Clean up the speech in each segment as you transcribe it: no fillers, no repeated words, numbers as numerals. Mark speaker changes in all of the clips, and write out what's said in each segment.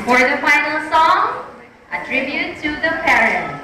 Speaker 1: For the final song, a tribute to the parents.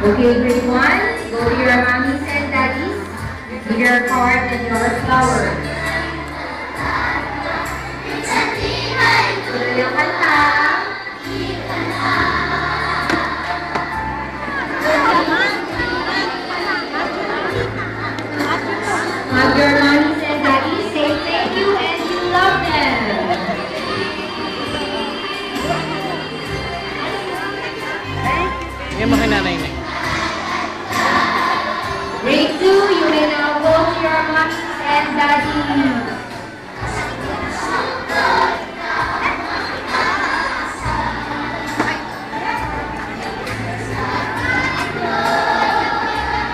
Speaker 1: Okay, grade 1, go to your mommies and daddies with your card and your flowers. Ito yung kanta. Hug your mommies and daddies, say thank you and you love them.
Speaker 2: Bigyan mo kay nanay na.
Speaker 1: Grade 2, you may now go to your mommies and daddies.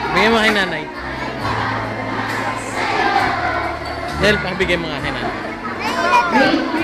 Speaker 2: Bigyan mo kay nanay. Del, pakibigay mo nga kay nanay.
Speaker 1: Grade